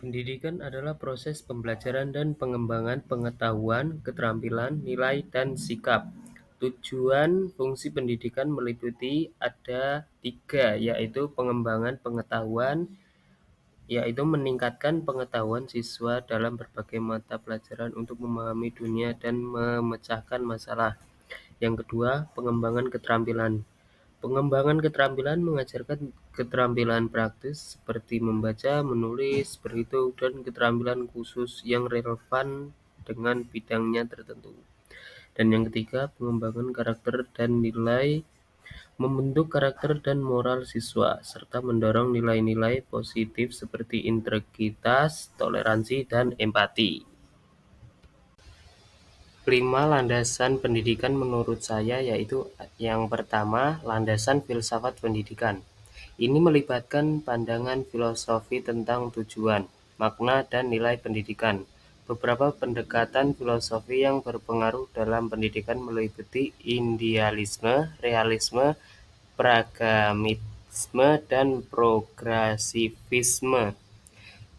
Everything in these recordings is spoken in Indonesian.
Pendidikan adalah proses pembelajaran dan pengembangan pengetahuan, keterampilan, nilai, dan sikap. Tujuan fungsi pendidikan meliputi ada 3, yaitu pengembangan pengetahuan, yaitu meningkatkan pengetahuan siswa dalam berbagai mata pelajaran untuk memahami dunia dan memecahkan masalah. Yang kedua, pengembangan keterampilan. Pengembangan keterampilan mengajarkan keterampilan praktis seperti membaca, menulis, berhitung, dan keterampilan khusus yang relevan dengan bidangnya tertentu. Dan yang ketiga, pengembangan karakter dan nilai, membentuk karakter dan moral siswa, serta mendorong nilai-nilai positif seperti integritas, toleransi, dan empati. 5 landasan pendidikan menurut saya yaitu yang pertama, landasan filsafat pendidikan. Ini melibatkan pandangan filosofi tentang tujuan, makna, dan nilai pendidikan. Beberapa pendekatan filosofi yang berpengaruh dalam pendidikan meliputi idealisme, realisme, pragmatisme, dan progresivisme.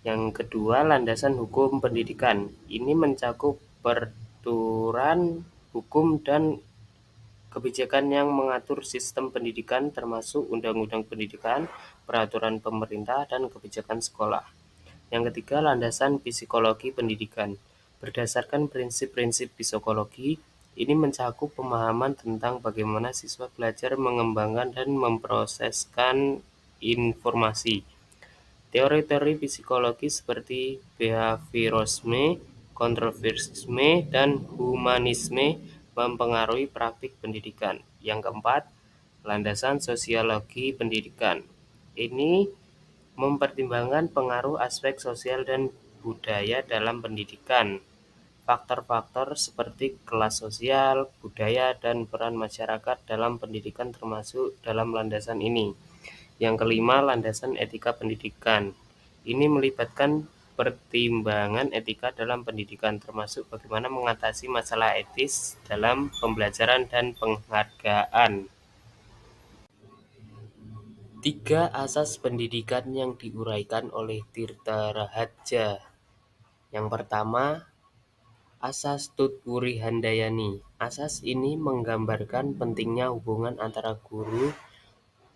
Yang kedua, landasan hukum pendidikan. Ini mencakup peraturan hukum dan kebijakan yang mengatur sistem pendidikan termasuk undang-undang pendidikan, peraturan pemerintah, dan kebijakan sekolah. Yang ketiga, landasan psikologi pendidikan. Berdasarkan prinsip-prinsip psikologi, ini mencakup pemahaman tentang bagaimana siswa belajar mengembangkan dan memproseskan informasi. Teori-teori psikologi seperti behaviorisme, konstruktivisme, dan humanisme mempengaruhi praktik pendidikan. Yang keempat, landasan sosiologi pendidikan. Ini mempertimbangkan pengaruh aspek sosial dan budaya dalam pendidikan. Faktor-faktor seperti kelas sosial, budaya, dan peran masyarakat dalam pendidikan termasuk dalam landasan ini. Yang kelima, landasan etika pendidikan. Ini melibatkan pertimbangan etika dalam pendidikan, termasuk bagaimana mengatasi masalah etis dalam pembelajaran dan penghargaan. 3 asas pendidikan yang diuraikan oleh Tirta Rahadja. Yang pertama, asas Tutwuri Handayani. Asas ini menggambarkan pentingnya hubungan antara guru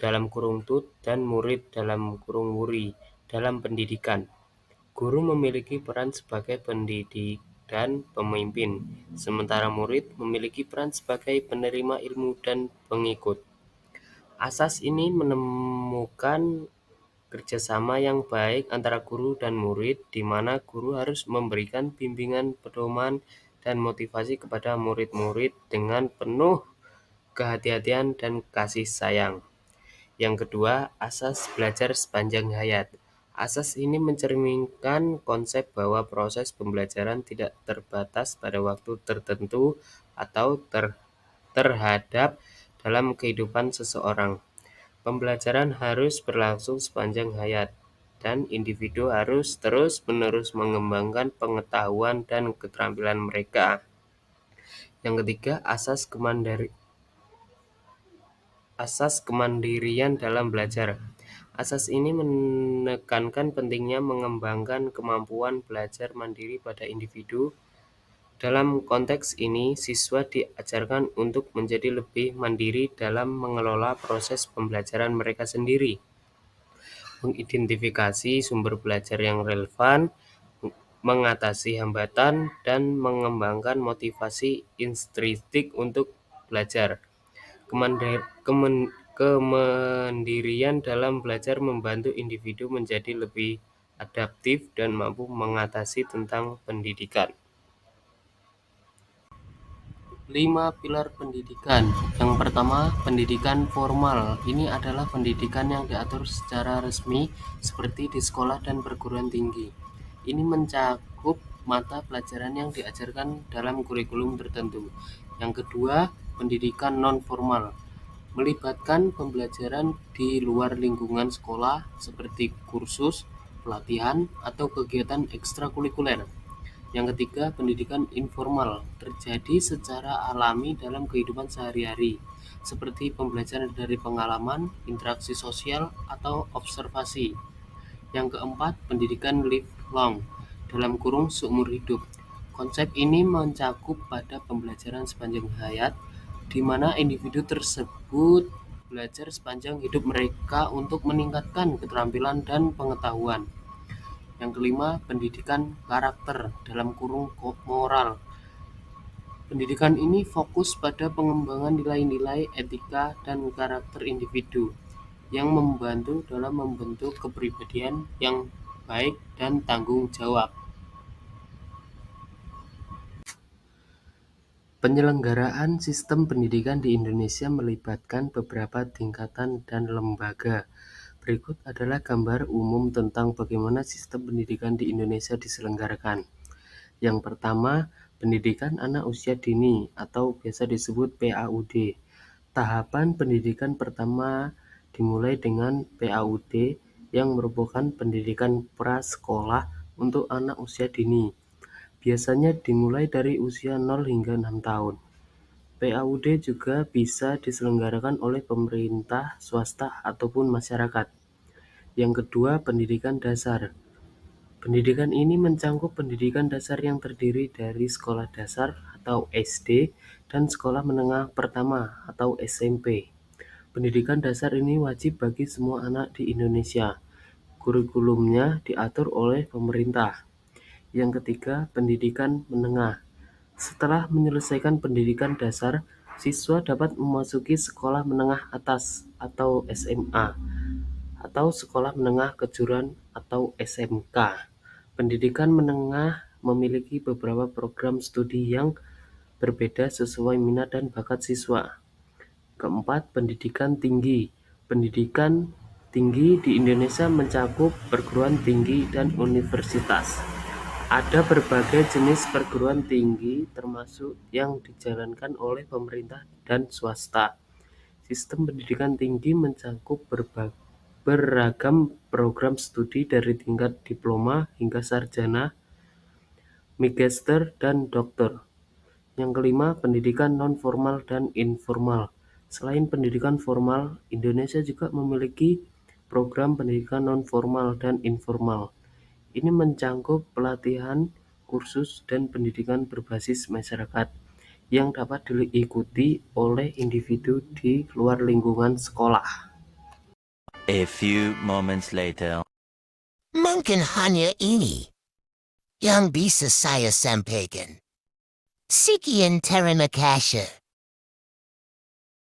dalam kurung tut dan murid dalam kurung wuri dalam pendidikan. Guru memiliki peran sebagai pendidik dan pemimpin, sementara murid memiliki peran sebagai penerima ilmu dan pengikut. Asas ini menemukan kerjasama yang baik antara guru dan murid, di mana guru harus memberikan bimbingan, pedoman, dan motivasi kepada murid-murid dengan penuh kehati-hatian dan kasih sayang. Yang kedua, asas belajar sepanjang hayat. Asas ini mencerminkan konsep bahwa proses pembelajaran tidak terbatas pada waktu tertentu atau terhadap dalam kehidupan seseorang. Pembelajaran harus berlangsung sepanjang hayat, dan individu harus terus-menerus mengembangkan pengetahuan dan keterampilan mereka. Yang ketiga, asas kemandirian dalam belajar. Asas ini menekankan pentingnya mengembangkan kemampuan belajar mandiri pada individu. Dalam konteks ini, siswa diajarkan untuk menjadi lebih mandiri dalam mengelola proses pembelajaran mereka sendiri, mengidentifikasi sumber belajar yang relevan, mengatasi hambatan, dan mengembangkan motivasi intrinsik untuk belajar. Kemandirian dalam belajar membantu individu menjadi lebih adaptif dan mampu mengatasi tentang pendidikan. 5 pilar pendidikan. Yang pertama, pendidikan formal. Ini adalah pendidikan yang diatur secara resmi seperti di sekolah dan perguruan tinggi. Ini mencakup mata pelajaran yang diajarkan dalam kurikulum tertentu. Yang kedua, pendidikan non-formal. Melibatkan pembelajaran di luar lingkungan sekolah seperti kursus, pelatihan, atau kegiatan ekstrakurikuler. Yang ketiga, pendidikan informal, terjadi secara alami dalam kehidupan sehari-hari, seperti pembelajaran dari pengalaman, interaksi sosial, atau observasi. Yang keempat, pendidikan lifelong (seumur hidup). Konsep ini mencakup pada pembelajaran sepanjang hayat, di mana individu tersebut belajar sepanjang hidup mereka untuk meningkatkan keterampilan dan pengetahuan. Yang kelima, pendidikan karakter (moral). Pendidikan ini fokus pada pengembangan nilai-nilai etika dan karakter individu yang membantu dalam membentuk kepribadian yang baik dan tanggung jawab. Penyelenggaraan sistem pendidikan di Indonesia melibatkan beberapa tingkatan dan lembaga. Berikut adalah gambar umum tentang bagaimana sistem pendidikan di Indonesia diselenggarakan. Yang pertama, pendidikan anak usia dini atau biasa disebut PAUD. Tahapan pendidikan pertama dimulai dengan PAUD yang merupakan pendidikan prasekolah untuk anak usia dini. Biasanya dimulai dari usia 0 hingga 6 tahun. PAUD juga bisa diselenggarakan oleh pemerintah, swasta, ataupun masyarakat. Yang kedua, pendidikan dasar. Pendidikan ini mencakup pendidikan dasar yang terdiri dari sekolah dasar atau SD dan sekolah menengah pertama atau SMP. Pendidikan dasar ini wajib bagi semua anak di Indonesia. Kurikulumnya diatur oleh pemerintah. Yang ketiga, pendidikan menengah. Setelah menyelesaikan pendidikan dasar, siswa dapat memasuki sekolah menengah atas atau SMA atau sekolah menengah kejuruan atau SMK. Pendidikan menengah memiliki beberapa program studi yang berbeda sesuai minat dan bakat siswa. Keempat, pendidikan tinggi. Pendidikan tinggi di Indonesia mencakup perguruan tinggi dan universitas. Ada berbagai jenis perguruan tinggi termasuk yang dijalankan oleh pemerintah dan swasta. Sistem pendidikan tinggi mencakup beragam program studi dari tingkat diploma hingga sarjana, magister, dan doktor. Yang kelima, pendidikan non-formal dan informal. Selain pendidikan formal, Indonesia juga memiliki program pendidikan non-formal dan informal. Ini mencakup pelatihan, kursus, dan pendidikan berbasis masyarakat yang dapat diikuti oleh individu di luar lingkungan sekolah. A few moments later. Mungkin hanya ini yang bisa saya sampaikan. Sekian terima kasih.